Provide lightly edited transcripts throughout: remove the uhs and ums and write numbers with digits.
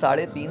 3.5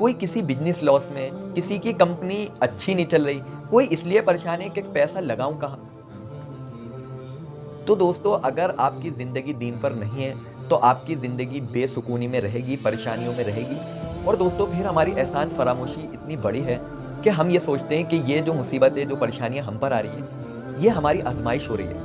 کوئی کسی بزنس لاس میں, کسی کی کمپنی اچھی نہیں چل رہی, کوئی اس لیے پریشان ہے کہ پیسہ لگاؤں کہاں. تو دوستو اگر آپ کی زندگی دین پر نہیں ہے تو آپ کی زندگی بے سکونی میں رہے گی, پریشانیوں میں رہے گی. اور دوستو پھر ہماری احسان فراموشی اتنی بڑی ہے کہ ہم یہ سوچتے ہیں کہ یہ جو مصیبتیں, جو پریشانیاں ہم پر آ رہی ہیں, یہ ہماری آزمائش ہو رہی ہے,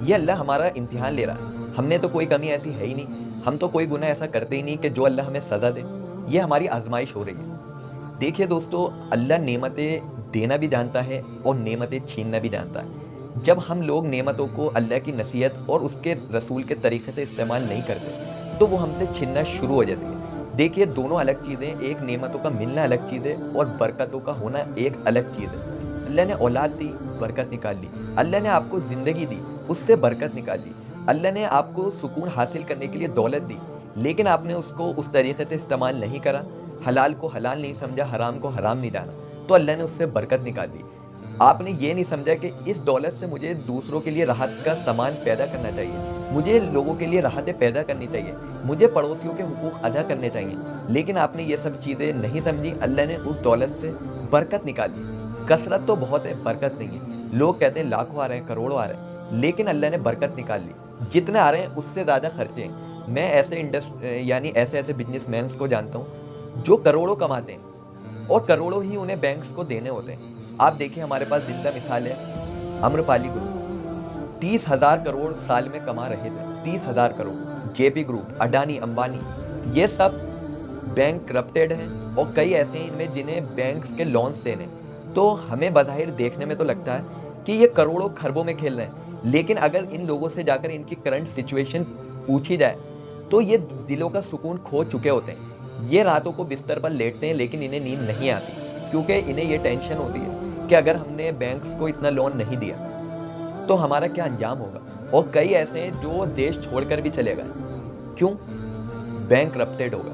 یہ اللہ ہمارا امتحان لے رہا ہے. ہم نے تو کوئی کمی ایسی ہے ہی نہیں, ہم تو کوئی گناہ ایسا کرتے ہی نہیں کہ جو اللہ ہمیں سزا دے. یہ ہماری آزمائش ہو رہی ہے. دیکھیے دوستو, اللہ نعمتیں دینا بھی جانتا ہے اور نعمتیں چھیننا بھی جانتا ہے. جب ہم لوگ نعمتوں کو اللہ کی نصیحت اور اس کے رسول کے طریقے سے استعمال نہیں کرتے تو وہ ہم سے چھننا شروع ہو جاتی ہے. دیکھیے دونوں الگ چیزیں, ایک نعمتوں کا ملنا الگ چیز ہے اور برکتوں کا ہونا ایک الگ چیز ہے. اللہ نے اولاد دی, برکت نکال لی. اللہ نے آپ کو زندگی دی, اس سے برکت نکال لی. اللہ نے آپ کو سکون حاصل کرنے کے لیے دولت دی, لیکن آپ نے اس کو اس طریقے سے استعمال نہیں کرا, حلال کو حلال نہیں سمجھا, حرام کو حرام نہیں جانا, تو اللہ نے اس سے برکت نکال دی. آپ نے یہ نہیں سمجھا کہ اس دولت سے مجھے دوسروں کے لیے راحت کا سامان پیدا کرنا چاہیے, مجھے لوگوں کے لیے راحتیں پیدا کرنی چاہیے, مجھے پڑوسیوں کے حقوق ادا کرنے چاہیے, لیکن آپ نے یہ سب چیزیں نہیں سمجھی. اللہ نے اس دولت سے برکت نکالی. کثرت تو بہت ہے, برکت نہیں ہے. لوگ کہتے ہیں لاکھوں آ رہے ہیں, کروڑوں آ رہے ہیں, لیکن اللہ نے برکت نکال لی. جتنے آ رہے ہیں اس سے زیادہ خرچے ہیں. میں ایسے بزنس مینس کو جانتا ہوں جو کروڑوں کماتے ہیں اور کروڑوں ہی انہیں بینکس کو دینے ہوتے ہیں. آپ دیکھیں ہمارے پاس زندہ مثال ہے امرپالی گروپ, 30,000 کروڑ سال میں کما رہے تھے, 30,000 کروڑ. جے پی گروپ, اڈانی, امبانی, یہ سب بینک کرپٹڈ ہیں اور کئی ایسے ہیں ان میں جنہیں بینکس کے لونز دینے. تو ہمیں بظاہر دیکھنے میں تو لگتا ہے کہ یہ کروڑوں کھربوں میں کھیل رہے ہیں, لیکن اگر ان لوگوں سے جا کر ان کی کرنٹ سچویشن پوچھی جائے تو یہ دلوں کا سکون کھو چکے ہوتے ہیں. یہ راتوں کو بستر پر لیٹتے ہیں لیکن انہیں نیند نہیں آتی, کیونکہ انہیں یہ ٹینشن ہوتی ہے کہ اگر ہم نے بینکس کو اتنا لون نہیں دیا تو ہمارا کیا انجام ہوگا. اور کئی ایسے ہیں جو دیش چھوڑ کر بھی چلے گئے, کیوں؟ بینک کرپٹڈ ہوگا.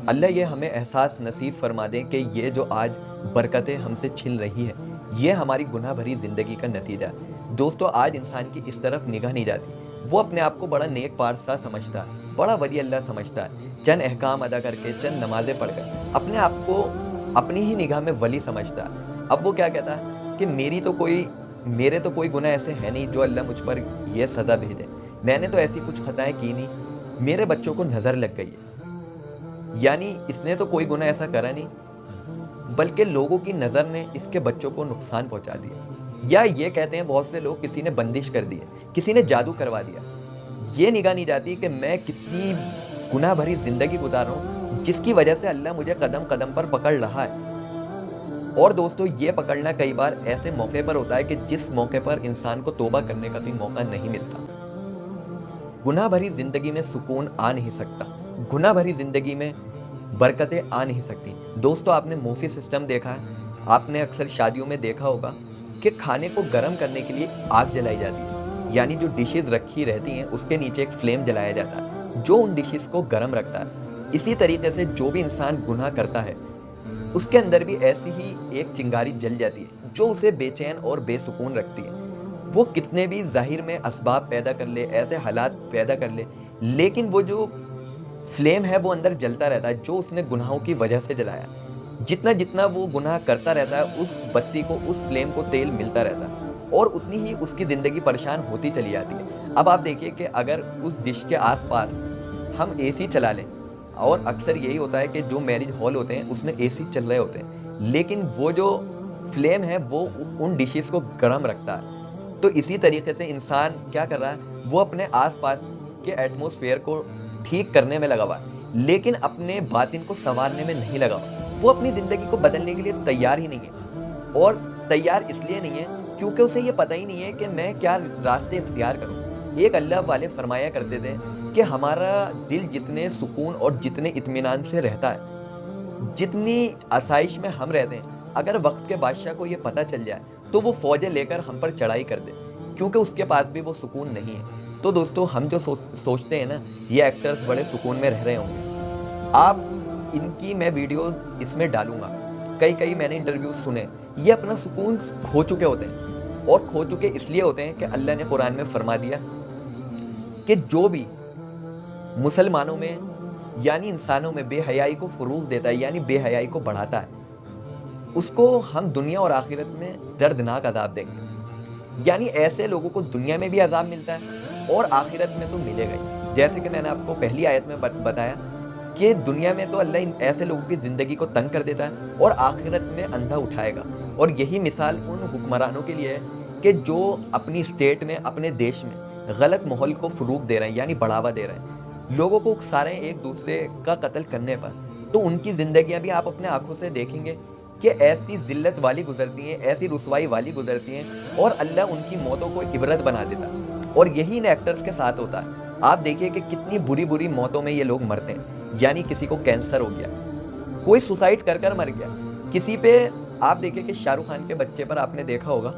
اللہ یہ ہمیں احساس نصیب فرما دیں کہ یہ جو آج برکتیں ہم سے چھن رہی ہے یہ ہماری گناہ بھری زندگی کا نتیجہ ہے. دوستو آج انسان کی اس طرف نگاہ نہیں جاتی. وہ اپنے آپ کو بڑا نیک پارسا سمجھتا ہے, بڑا ولی اللہ سمجھتا ہے, چند احکام ادا کر کے, چند نمازیں پڑھ کر اپنے آپ کو اپنی ہی نگاہ میں ولی سمجھتا ہے. اب وہ کیا کہتا ہے کہ میرے تو کوئی گناہ ایسے ہے نہیں جو اللہ مجھ پر یہ سزا بھیجے, میں نے تو ایسی کچھ خطائیں کی نہیں, میرے بچوں کو نظر لگ گئی ہے. یعنی اس نے تو کوئی گناہ ایسا کرا نہیں بلکہ لوگوں کی نظر نے اس کے بچوں کو نقصان پہنچا دیا. یا یہ کہتے ہیں بہت سے لوگ کسی نے بندش کر دی ہے, کسی نے جادو کروا دیا. یہ نگاہ نہیں جاتی کہ میں کتنی گناہ بھری زندگی گزار رہا ہوں جس کی وجہ سے اللہ مجھے قدم قدم پر پکڑ رہا ہے. اور دوستو یہ پکڑنا کئی بار ایسے موقع پر ہوتا ہے کہ جس موقع پر انسان کو توبہ کرنے کا بھی موقع نہیں ملتا. گناہ بھری زندگی میں سکون آ نہیں سکتا, گناہ بھری زندگی میں برکتیں آ نہیں سکتی. دوستو آپ نے موفی سسٹم دیکھا ہے, آپ نے اکثر شادیوں میں دیکھا ہوگا کہ کھانے کو گرم کرنے کے لیے آگ جلائی جاتی ہے, یعنی جو ڈشز رکھی رہتی ہیں اس کے نیچے ایک فلیم جلایا جاتا ہے جو ان ڈشز کو گرم رکھتا ہے. اسی طریقے سے جو بھی انسان گناہ کرتا ہے اس کے اندر بھی ایسی ہی ایک چنگاری جل جاتی ہے جو اسے بے چین اور بے سکون رکھتی ہے. وہ کتنے بھی ظاہر میں اسباب پیدا کر لے, ایسے حالات پیدا کر لے, لیکن وہ جو فلیم ہے وہ اندر جلتا رہتا ہے جو اس نے گناہوں کی وجہ سے جلایا. جتنا وہ گناہ کرتا رہتا ہے اس بتی کو, اس فلیم کو تیل ملتا رہتا ہے اور اتنی ہی اس کی زندگی پریشان ہوتی چلی جاتی ہے. اب آپ دیکھیے کہ اگر اس ڈش کے آس پاس ہم اے سی چلا لیں, اور اکثر یہی ہوتا ہے کہ جو میرج ہال ہوتے ہیں اس میں اے سی چل رہے ہوتے ہیں لیکن وہ جو فلیم ہے وہ ان ڈشز کو گرم رکھتا ہے. تو اسی طریقے سے انسان کیا کر رہا ہے, وہ اپنے آس پاس کے ایٹموسفیئر کو ٹھیک کرنے میں لگا ہوا ہے لیکن اپنے باطن کو سنوارنے میں نہیں لگا ہوا. وہ اپنی زندگی کو بدلنے کے لیے تیار ہی نہیں ہے, اور تیار اس لیے نہیں ہے کیونکہ اسے یہ پتہ ہی نہیں ہے کہ میں کیا راستے اختیار کروں. ایک اللہ والے فرمایا کرتے تھے کہ ہمارا دل جتنے سکون اور جتنے اطمینان سے رہتا ہے, جتنی آسائش میں ہم رہتے ہیں, اگر وقت کے بادشاہ کو یہ پتہ چل جائے تو وہ فوجیں لے کر ہم پر چڑھائی کر دے کیونکہ اس کے پاس بھی وہ سکون نہیں ہے. تو دوستو ہم جو سوچتے ہیں نا یہ ایکٹرز بڑے سکون میں رہ رہے ہوں گے, آپ ان کی میں ویڈیوز اس میں ڈالوں گا, کئی میں نے انٹرویوز سنے, یہ اپنا سکون کھو چکے ہوتے ہیں اور کھو چکے اس لیے ہوتے ہیں کہ اللہ نے قرآن میں فرما دیا کہ جو بھی مسلمانوں میں یعنی انسانوں میں بے حیائی کو فروغ دیتا ہے، یعنی بے حیائی کو بڑھاتا ہے، اس کو ہم دنیا اور آخرت میں دردناک عذاب دیں گے. یعنی ایسے لوگوں کو دنیا میں بھی عذاب ملتا ہے اور آخرت میں تو ملے گا ہی. جیسے کہ میں نے آپ کو پہلی آیت میں بتایا کہ دنیا میں تو اللہ ایسے لوگوں کی زندگی کو تنگ کر دیتا ہے اور آخرت میں اندھا اٹھائے گا. اور یہی مثال ان حکمرانوں کے لیے ہے کہ جو اپنی اسٹیٹ میں، اپنے دیش میں غلط ماحول کو فروغ دے رہے ہیں، یعنی بڑھاوا دے رہے ہیں، لوگوں کو اکسا رہے ہیں ایک دوسرے کا قتل کرنے پر. تو ان کی زندگیاں بھی آپ اپنے آنکھوں سے دیکھیں گے کہ ایسی ذلت والی گزرتی ہیں، ایسی رسوائی والی گزرتی ہیں، اور اللہ ان کی موتوں کو عبرت بنا دیتا ہے. اور یہی ان ایکٹرز کے ساتھ ہوتا ہے. آپ دیکھیے کہ کتنی بری بری موتوں میں یہ لوگ مرتے ہیں. یعنی کسی کو کینسر ہو گیا، کوئی سوسائڈ کر مر گیا، کسی پہ آپ دیکھیں کہ شاہ رخ خان کے بچے پر آپ نے دیکھا ہوگا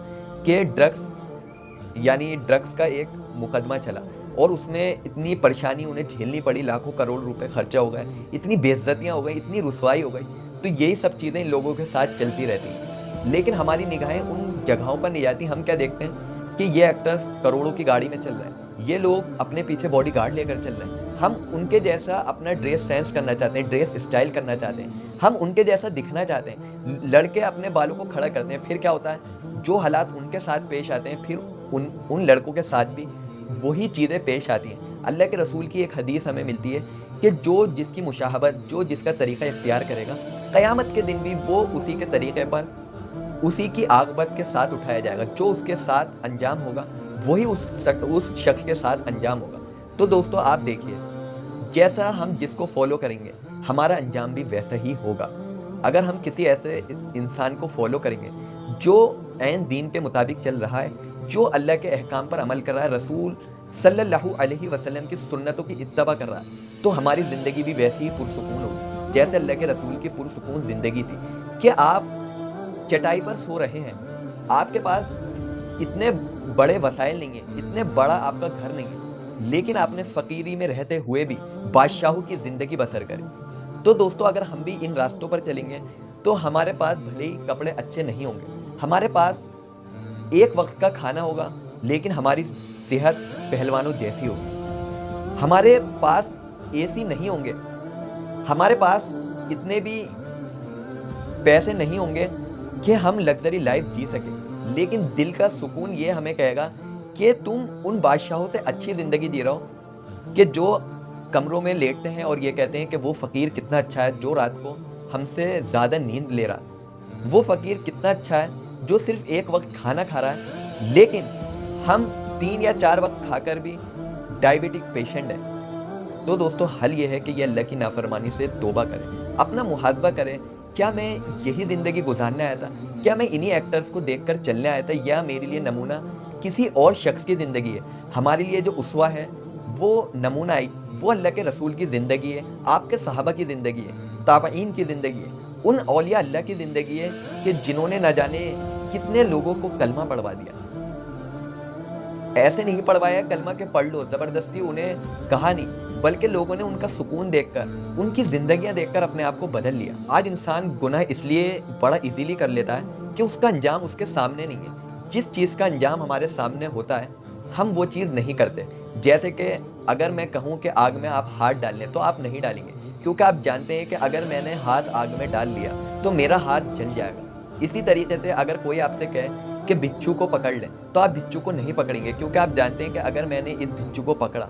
کہ ڈرگس کا ایک مقدمہ چلا اور اس میں اتنی پریشانی انہیں جھیلنی پڑی، لاکھوں کروڑ روپے خرچہ ہو گئے، اتنی بے عزتیاں ہو گئی، اتنی رسوائی ہو گئی. تو یہی سب چیزیں ان لوگوں کے ساتھ چلتی رہتی ہیں. لیکن ہماری نگاہیں ان جگہوں پر نہیں جاتی. ہم کیا دیکھتے ہیں کہ یہ ایکٹرز کروڑوں کی گاڑی میں چل رہے ہیں، یہ لوگ اپنے پیچھے باڈی گارڈ لے کر چل رہے ہیں. ہم ان کے جیسا اپنا ڈریس سینس کرنا چاہتے ہیں، ڈریس اسٹائل کرنا چاہتے ہیں، ہم ان کے جیسا دکھنا چاہتے ہیں. لڑکے اپنے بالوں کو کھڑا کرتے ہیں، پھر کیا ہوتا ہے، جو حالات ان کے ساتھ پیش آتے ہیں پھر ان لڑکوں کے ساتھ بھی وہی چیزیں پیش آتی ہیں. اللہ کے رسول کی ایک حدیث ہمیں ملتی ہے کہ جو جس کی مشاہبت، جو جس کا طریقہ اختیار کرے گا، قیامت کے دن بھی وہ اسی کے طریقے پر، اسی کی عاقبت کے ساتھ اٹھایا جائے گا. جو اس کے ساتھ انجام ہوگا وہی اس شخص کے ساتھ انجام ہوگا. تو دوستو آپ دیکھیے، جیسا ہم جس کو فالو کریں گے ہمارا انجام بھی ویسا ہی ہوگا. اگر ہم کسی ایسے انسان کو فالو کریں گے جو عین دین کے مطابق چل رہا ہے، جو اللہ کے احکام پر عمل کر رہا ہے، رسول صلی اللہ علیہ وسلم کی سنتوں کی اتباع کر رہا ہے، تو ہماری زندگی بھی ویسی ہی پرسکون ہوگی جیسے اللہ کے رسول کی پرسکون زندگی تھی. کہ آپ چٹائی پر سو رہے ہیں، آپ کے پاس اتنے بڑے وسائل نہیں ہیں، اتنے بڑا آپ کا گھر نہیں ہے، لیکن آپ نے فقیری میں رہتے ہوئے بھی بادشاہوں کی زندگی بسر کری. تو دوستو اگر ہم بھی ان راستوں پر چلیں گے تو ہمارے پاس بھلے ہی کپڑے اچھے نہیں ہوں گے، ہمارے پاس ایک وقت کا کھانا ہوگا، لیکن ہماری صحت پہلوانوں جیسی ہوگی. ہمارے پاس اے سی نہیں ہوں گے، ہمارے پاس اتنے بھی پیسے نہیں ہوں گے کہ ہم لگژری لائف جی سکیں، لیکن دل کا سکون یہ ہمیں کہے گا کہ تم ان بادشاہوں سے اچھی زندگی جی رہا ہو کہ جو کمروں میں لیٹتے ہیں اور یہ کہتے ہیں کہ وہ فقیر کتنا اچھا ہے جو رات کو ہم سے زیادہ نیند لے رہا ہے، وہ فقیر کتنا اچھا ہے جو صرف ایک وقت کھانا کھا رہا ہے، لیکن ہم 3 یا 4 وقت کھا کر بھی ڈائبٹک پیشنٹ ہیں. تو دوستو حل یہ ہے کہ یہ اللہ کی نافرمانی سے توبہ کریں، اپنا محاسبہ کریں. کیا میں یہی زندگی گزارنے آیا تھا؟ کیا میں انہی ایکٹرز کو دیکھ کر چلنے آیا تھا، یا میرے لیے نمونہ کسی اور شخص کی زندگی ہے؟ ہمارے لیے جو اسوہ ہے، وہ نمونہ وہ اللہ کے رسول کی زندگی ہے، آپ کے صحابہ کی زندگی ہے، تابعین کی زندگی ہے، ان اولیاء اللہ کی زندگی ہے کہ جنہوں نے نہ جانے کتنے لوگوں کو کلمہ پڑھوا دیا. ایسے نہیں پڑھوایا کلمہ کہ پڑھ لو، زبردستی انہیں کہا نہیں، بلکہ لوگوں نے ان کا سکون دیکھ کر، ان کی زندگیاں دیکھ کر اپنے آپ کو بدل لیا. آج انسان گناہ اس لیے بڑا ایزیلی کر لیتا ہے کہ اس کا انجام اس کے سامنے نہیں ہے. جس چیز کا انجام ہمارے سامنے ہوتا ہے ہم وہ چیز نہیں کرتے. جیسے کہ اگر میں کہوں کہ آگ میں آپ ہاتھ ڈال لیں تو آپ نہیں ڈالیں گے، کیونکہ آپ جانتے ہیں کہ اگر میں نے ہاتھ آگ میں ڈال لیا تو میرا ہاتھ جل جائے گا. اسی طریقے سے اگر کوئی آپ سے کہے کہ بچھو کو پکڑ لیں تو آپ بچھو کو نہیں پکڑیں گے، کیونکہ آپ جانتے ہیں کہ اگر میں نے اس بچھو کو پکڑا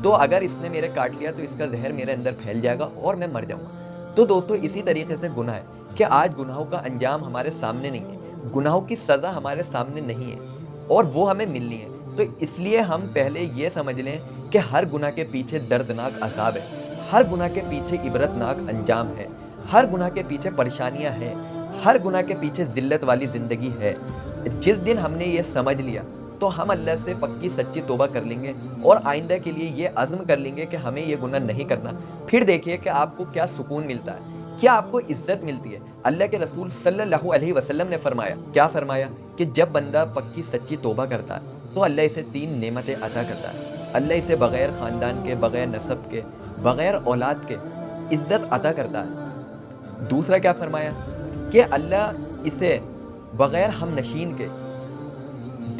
تو اگر اس نے میرے کاٹ لیا تو اس کا زہر میرے اندر پھیل جائے گا اور میں مر جاؤں گا. تو دوستو اسی طریقے سے گناہ ہے کہ آج گناہوں کا انجام ہمارے سامنے نہیں ہے، گناہوں کی سزا ہمارے سامنے نہیں ہے اور وہ ہمیں ملنی ہے. تو اس لیے ہم پہلے یہ سمجھ لیں کہ ہر گناہ کے پیچھے دردناک عذاب ہے، ہر گناہ کے پیچھے عبرتناک انجام ہے، ہر گناہ کے پیچھے پریشانیاں ہیں، ہر گناہ کے پیچھے ذلت والی زندگی ہے. جس دن ہم نے یہ سمجھ لیا تو ہم اللہ سے پکی سچی توبہ کر لیں گے اور آئندہ کے لیے یہ عزم کر لیں گے کہ ہمیں یہ گناہ نہیں کرنا. پھر دیکھیے کہ آپ کو کیا سکون ملتا ہے، کیا آپ کو عزت ملتی ہے. اللہ کے رسول صلی اللہ علیہ وسلم نے فرمایا، کیا فرمایا کہ جب بندہ پکی سچی توبہ کرتا ہے تو اللہ اسے 3 نعمتیں عطا کرتا ہے. اللہ اسے بغیر خاندان کے، بغیر نسب کے، بغیر اولاد کے عزت عطا کرتا ہے. دوسرا کیا فرمایا کہ اللہ اسے بغیر ہم نشین کے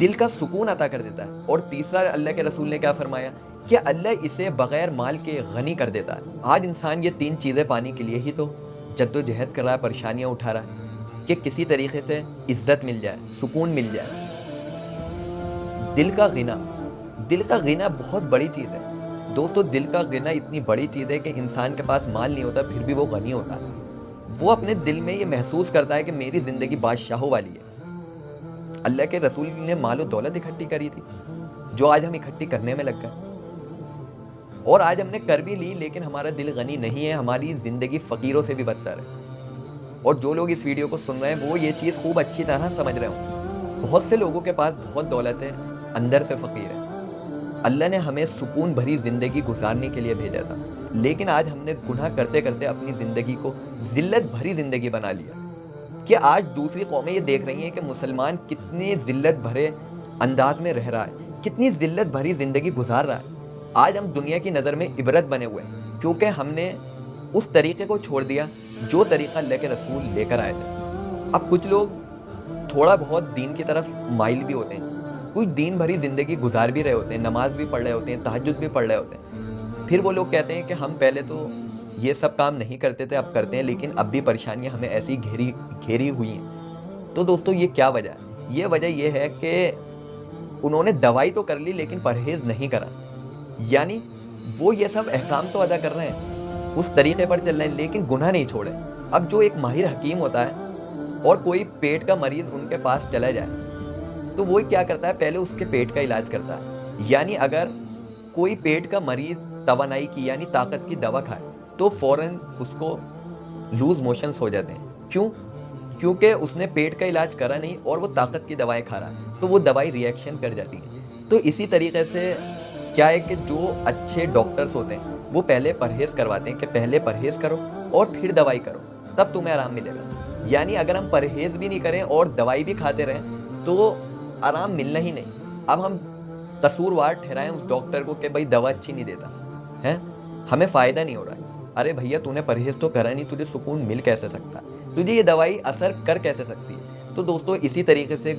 دل کا سکون عطا کر دیتا ہے. اور تیسرا اللہ کے رسول نے کیا فرمایا کہ اللہ اسے بغیر مال کے غنی کر دیتا ہے. آج انسان یہ 3 چیزیں پانے کے لیے ہی تو جد و جہد کر رہا ہے, پریشانیاں اٹھا رہا ہے کہ کسی طریقے سے عزت مل جائے, سکون مل جائے. دل کا غنا بہت بڑی چیز ہے دوستو. دل کا غنا اتنی بڑی چیز ہے کہ انسان کے پاس مال نہیں ہوتا پھر بھی وہ غنی ہوتا ہے. وہ اپنے دل میں یہ محسوس کرتا ہے کہ میری زندگی بادشاہوں والی ہے. اللہ کے رسول نے مال و دولت اکٹھی کری تھی جو آج ہم اکٹھی کرنے میں لگ گئے, اور آج ہم نے کر بھی لی لیکن ہمارا دل غنی نہیں ہے, ہماری زندگی فقیروں سے بھی بدتر ہے. اور جو لوگ اس ویڈیو کو سن رہے ہیں وہ یہ چیز خوب اچھی طرح سمجھ رہے ہوں. بہت سے لوگوں کے پاس بہت دولت ہے, اندر سے فقیر ہے. اللہ نے ہمیں سکون بھری زندگی گزارنے کے لیے بھیجا تھا, لیکن آج ہم نے گناہ کرتے کرتے اپنی زندگی کو ذلت بھری زندگی بنا لیا. کہ آج دوسری قومیں یہ دیکھ رہی ہیں کہ مسلمان کتنے ذلت بھرے انداز میں رہ رہا ہے, کتنی ذلت بھری زندگی گزار رہا ہے. آج ہم دنیا کی نظر میں عبرت بنے ہوئے ہیں کیونکہ ہم نے اس طریقے کو چھوڑ دیا جو طریقہ اللہ کے رسول لے کر آئے تھے. اب کچھ لوگ تھوڑا بہت دین کی طرف مائل بھی ہوتے ہیں, کچھ دین بھری زندگی گزار بھی رہے ہوتے ہیں, نماز بھی پڑھ رہے ہوتے ہیں, تہجد بھی پڑھ رہے ہوتے ہیں. پھر وہ لوگ کہتے ہیں کہ ہم پہلے تو یہ سب کام نہیں کرتے تھے, اب کرتے ہیں, لیکن اب بھی پریشانیاں ہمیں ایسی گھیری ہوئی ہیں. تو دوستو یہ کیا وجہ ہے؟ یہ وجہ یہ ہے کہ انہوں نے دوائی تو کر لی لیکن پرہیز نہیں کرا. یعنی وہ یہ سب احکام تو ادا کر رہے ہیں, اس طریقے پر چل رہے ہیں, لیکن گناہ نہیں چھوڑے. اب جو ایک ماہر حکیم ہوتا ہے اور کوئی پیٹ کا مریض ان کے پاس چلا جائے تو وہ کیا کرتا ہے, پہلے اس کے پیٹ کا علاج کرتا ہے. یعنی اگر کوئی پیٹ کا مریض توانائی کی یعنی طاقت کی دوا کھائے تو فوراً اس کو لوز موشنز ہو جاتے ہیں. کیوں؟ کیونکہ اس نے پیٹ کا علاج کرا نہیں اور وہ طاقت کی دوائیں کھا رہا ہے, تو وہ دوائی ری ایکشن کر جاتی ہے. تو اسی طریقے سے کیا ہے کہ جو اچھے ڈاکٹرز ہوتے ہیں وہ پہلے پرہیز کرواتے ہیں کہ پہلے پرہیز کرو اور پھر دوائی کرو, تب تمہیں آرام ملے گا. یعنی اگر ہم پرہیز بھی نہیں کریں اور دوائی بھی کھاتے رہیں تو آرام ملنا ہی نہیں. اب ہم قصوروار ٹھہرائیں اس ڈاکٹر کو کہ بھائی دوا اچھی نہیں دیتا ہے, ہمیں فائدہ نہیں ہو رہا ہے. ارے بھیا تو نے پرہیز تو کرا نہیں, تجھے سکون مل کیسے سکتا ہے, تجھے یہ دوائی اثر کر کیسے سکتی ہے؟ تو دوستو اسی طریقے سے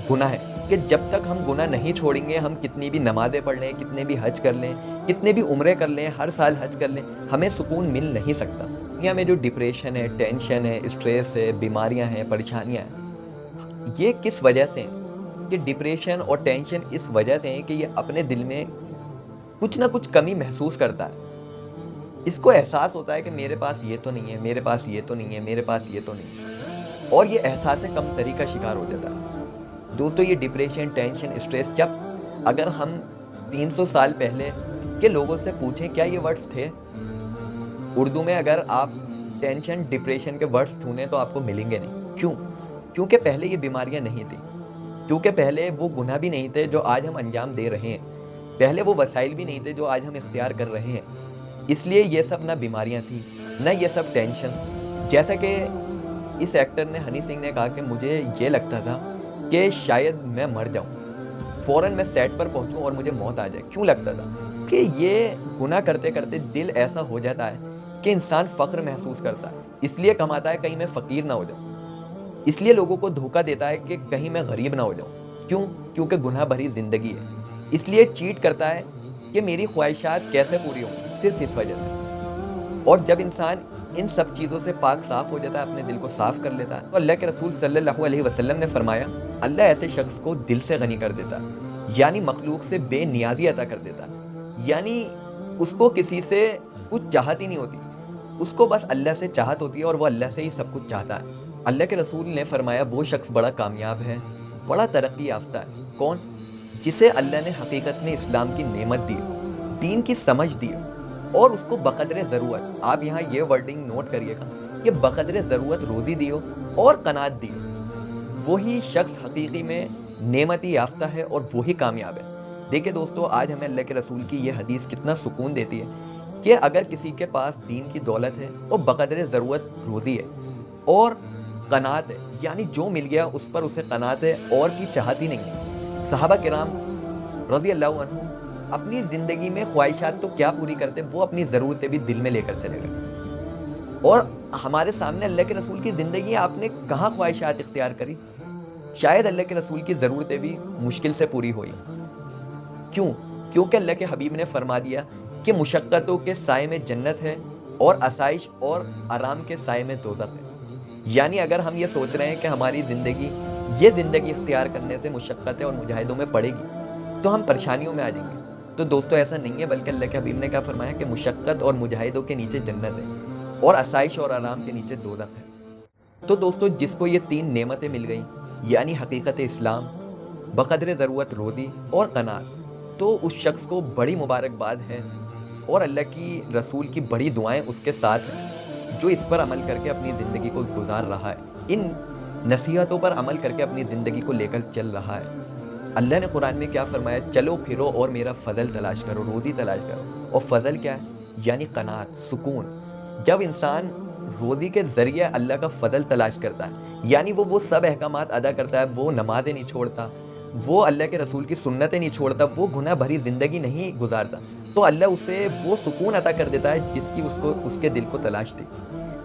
گناہ ہے کہ جب تک ہم گناہ نہیں چھوڑیں گے, ہم کتنی بھی نمازیں پڑھ لیں, کتنے بھی حج کر لیں, کتنے بھی عمرے کر لیں, ہر سال حج کر لیں, ہمیں سکون مل نہیں سکتا. دنیا میں جو ڈپریشن ہے, ٹینشن ہے, اسٹریس ہے, بیماریاں ہیں, پریشانیاں ہیں, یہ کس وجہ سے ہیں؟ کہ ڈپریشن اور ٹینشن اس وجہ سے ہیں کہ یہ اپنے دل میں کچھ نہ کچھ کمی محسوس کرتا ہے. اس کو احساس ہوتا ہے کہ میرے پاس یہ تو نہیں ہے, میرے پاس یہ تو نہیں ہے, میرے پاس یہ تو نہیں ہے, اور یہ احساس کم تری کا شکار ہو جاتا ہے. دوستو یہ ڈپریشن, ٹینشن, اسٹریس, کیا اگر ہم 300 سال پہلے کے لوگوں سے پوچھیں کیا یہ ورڈز تھے اردو میں, اگر آپ ٹینشن, ڈپریشن کے ورڈز ڈھونڈیں تو آپ کو ملیں گے نہیں. کیوں؟ کیونکہ پہلے یہ بیماریاں نہیں تھیں, کیونکہ پہلے وہ گناہ بھی نہیں تھے جو آج ہم انجام دے رہے ہیں, پہلے وہ وسائل بھی نہیں تھے جو آج ہم اختیار کر رہے ہیں. اس لیے یہ سب نہ بیماریاں تھیں نہ یہ سب ٹینشن. جیسا کہ اس ایکٹر نے, ہنی سنگھ نے کہا کہ مجھے یہ لگتا تھا کہ شاید میں مر جاؤں, فوراً میں سیٹ پر پہنچوں اور مجھے موت آ جائے. کیوں لگتا تھا؟ کہ یہ گناہ کرتے کرتے دل ایسا ہو جاتا ہے کہ انسان فخر محسوس کرتا ہے, اس لیے کماتا ہے کہیں میں فقیر نہ ہو جاؤں, اس لیے لوگوں کو دھوکہ دیتا ہے کہ کہیں میں غریب نہ ہو جاؤں. کیوں؟ کیونکہ گناہ بھری زندگی ہے, اس لیے چیٹ کرتا ہے کہ میری خواہشات کیسے پوری ہوں, صرف اس وجہ سے. اور جب انسان ان سب چیزوں سے پاک صاف ہو جاتا ہے, اپنے دل کو صاف کر لیتا ہے, تو اللہ کے رسول صلی اللہ علیہ وسلم نے فرمایا اللہ ایسے شخص کو دل سے غنی کر دیتا ہے, یعنی مخلوق سے بے نیازی عطا کر دیتا ہے. یعنی اس کو کسی سے کچھ چاہت ہی نہیں ہوتی, اس کو بس اللہ سے چاہت ہوتی ہے اور وہ اللہ سے ہی سب کچھ چاہتا ہے. اللہ کے رسول نے فرمایا وہ شخص بڑا کامیاب ہے, بڑا ترقی یافتہ ہے. کون؟ جسے اللہ نے حقیقت میں اسلام کی نعمت دی, دین کی سمجھ دی, اور اس کو بقدر ضرورت, آپ یہاں یہ ورڈنگ نوٹ کریے گا کہ بقدر ضرورت روزی دیو اور قناعت دیو, وہی شخص حقیقی میں نعمتی یافتہ ہے اور وہی کامیاب ہے. دیکھیں دوستو, آج ہمیں اللہ کے رسول کی یہ حدیث کتنا سکون دیتی ہے کہ اگر کسی کے پاس دین کی دولت ہے اور بقدر ضرورت روزی ہے اور قناعت ہے, یعنی جو مل گیا اس پر اسے قناعت ہے اور کی چاہت ہی نہیں ہے. صحابہ کرام رضی اللہ عنہ اپنی زندگی میں خواہشات تو کیا پوری کرتے, وہ اپنی ضرورتیں بھی دل میں لے کر چلے گئے. اور ہمارے سامنے اللہ کے رسول کی زندگی, آپ نے کہاں خواہشات اختیار کری؟ شاید اللہ کے رسول کی ضرورتیں بھی مشکل سے پوری ہوئی. کیوں؟ کیونکہ اللہ کے حبیب نے فرما دیا کہ مشقتوں کے سائے میں جنت ہے اور آسائش اور آرام کے سائے میں دوزخ ہے۔ یعنی اگر ہم یہ سوچ رہے ہیں کہ ہماری زندگی یہ زندگی اختیار کرنے سے مشقتیں اور مجاہدوں میں پڑے گی تو ہم پریشانیوں میں آ جائیں گے، تو دوستو ایسا نہیں ہے، بلکہ اللہ کے حبیب نے کیا فرمایا کہ مشقت اور مجاہدوں کے نیچے جنت ہے اور آسائش اور آرام کے نیچے دوزخ ہے۔ تو دوستو جس کو یہ تین نعمتیں مل گئیں، یعنی حقیقت اسلام، بقدر ضرورت روزی اور قناعت، تو اس شخص کو بڑی مبارکباد ہے اور اللہ کی رسول کی بڑی دعائیں اس کے ساتھ ہیں، جو اس پر عمل کر کے اپنی زندگی کو گزار رہا ہے، ان نصیحتوں پر عمل کر کے اپنی زندگی کو لے کر چل رہا ہے۔ اللہ نے قرآن میں کیا فرمایا؟ چلو پھرو اور میرا فضل تلاش کرو، روزی تلاش کرو۔ اور فضل کیا ہے؟ یعنی قناعت، سکون۔ جب انسان روزی کے ذریعے اللہ کا فضل تلاش کرتا ہے، یعنی وہ سب احکامات ادا کرتا ہے، وہ نمازیں نہیں چھوڑتا، وہ اللہ کے رسول کی سنتیں نہیں چھوڑتا، وہ گناہ بھری زندگی نہیں گزارتا، تو اللہ اسے وہ سکون عطا کر دیتا ہے جس کی اس کے دل کو تلاش تھی۔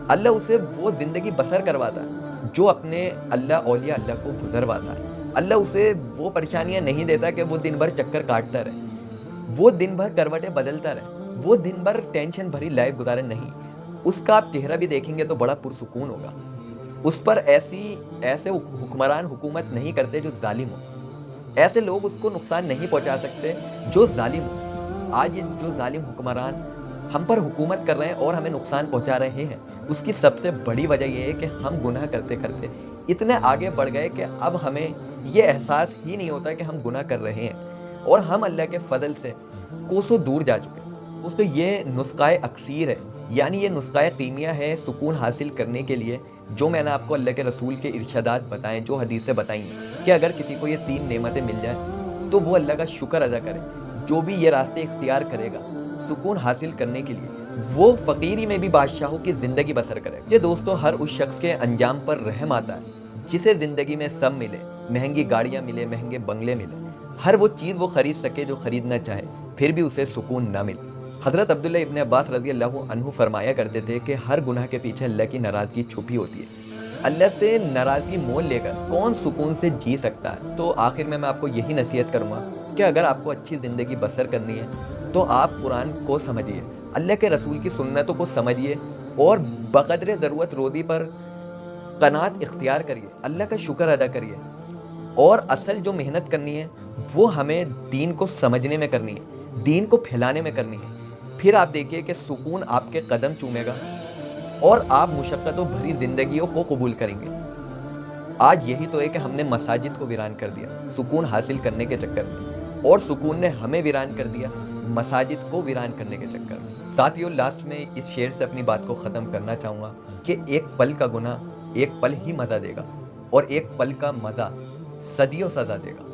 اللہ اسے وہ زندگی بسر کرواتا ہے جو اپنے اولیاء اللہ کو گزرواتا ہے۔ اللہ اسے وہ پریشانیاں نہیں دیتا کہ وہ دن بھر چکر کاٹتا رہے، وہ دن بھر کروٹیں بدلتا رہے، وہ دن بھر ٹینشن بھری لائف گزارے نہیں۔ اس کا آپ چہرہ بھی دیکھیں گے تو بڑا پرسکون ہوگا۔ اس پر ایسے حکمران حکومت نہیں کرتے جو ظالم ہو، ایسے لوگ اس کو نقصان نہیں پہنچا سکتے جو ظالم ہو۔ آج یہ جو ظالم حکمران ہم پر حکومت کر رہے ہیں اور ہمیں نقصان پہنچا رہے ہیں، اس کی سب سے بڑی وجہ یہ ہے کہ ہم گناہ کرتے کرتے اتنے آگے بڑھ گئے کہ اب ہمیں یہ احساس ہی نہیں ہوتا کہ ہم گناہ کر رہے ہیں، اور ہم اللہ کے فضل سے کوسوں دور جا چکے ہیں۔ دوستو یہ نسخہ اکسیر ہے، یعنی یہ نسخہ کیمیا ہے سکون حاصل کرنے کے لیے، جو میں نے آپ کو اللہ کے رسول کے ارشادات بتائیں، جو حدیثیں بتائیں ہیں کہ اگر کسی کو یہ تین نعمتیں مل جائیں تو وہ اللہ کا شکر ادا کرے۔ جو بھی یہ راستے اختیار کرے گا سکون حاصل کرنے کے لیے، وہ فقیری میں بھی بادشاہوں کی زندگی بسر کرے گا۔ یہ دوستو ہر اس شخص کے انجام پر رحم آتا ہے جسے زندگی میں سب ملے، مہنگی گاڑیاں ملے، مہنگے بنگلے ملے، ہر وہ چیز وہ خرید سکے جو خریدنا چاہے، پھر بھی اسے سکون نہ ملے۔ حضرت عبداللہ ابن عباس رضی اللہ عنہ فرمایا کرتے تھے کہ ہر گناہ کے پیچھے اللہ کی ناراضگی چھپی ہوتی ہے۔ اللہ سے ناراضگی مول لے کر کون سکون سے جی سکتا ہے؟ تو آخر میں آپ کو یہی نصیحت کروں گا کہ اگر آپ کو اچھی زندگی بسر کرنی ہے تو آپ قرآن کو سمجھیے، اللہ کے رسول کی سنتوں کو سمجھیے، اور بقدر ضرورت روزی پر قناعت اختیار کریے، اللہ کا شکر ادا کریے، اور اصل جو محنت کرنی ہے وہ ہمیں دین کو سمجھنے میں کرنی ہے، دین کو پھیلانے میں کرنی ہے۔ پھر آپ دیکھیے کہ سکون آپ کے قدم چومے گا اور آپ مشقتوں بھری زندگیوں کو قبول کریں گے۔ آج یہی تو ہے کہ ہم نے مساجد کو ویران کر دیا سکون حاصل کرنے کے چکر میں، اور سکون نے ہمیں ویران کر دیا مساجد کو ویران کرنے کے چکر میں۔ ساتھیوں، لاسٹ میں اس شعر سے اپنی بات کو ختم کرنا چاہوں گا کہ ایک پل کا گناہ ایک پل ہی مزہ دے گا، اور ایک پل کا مزہ صدیوں سزا دے گا۔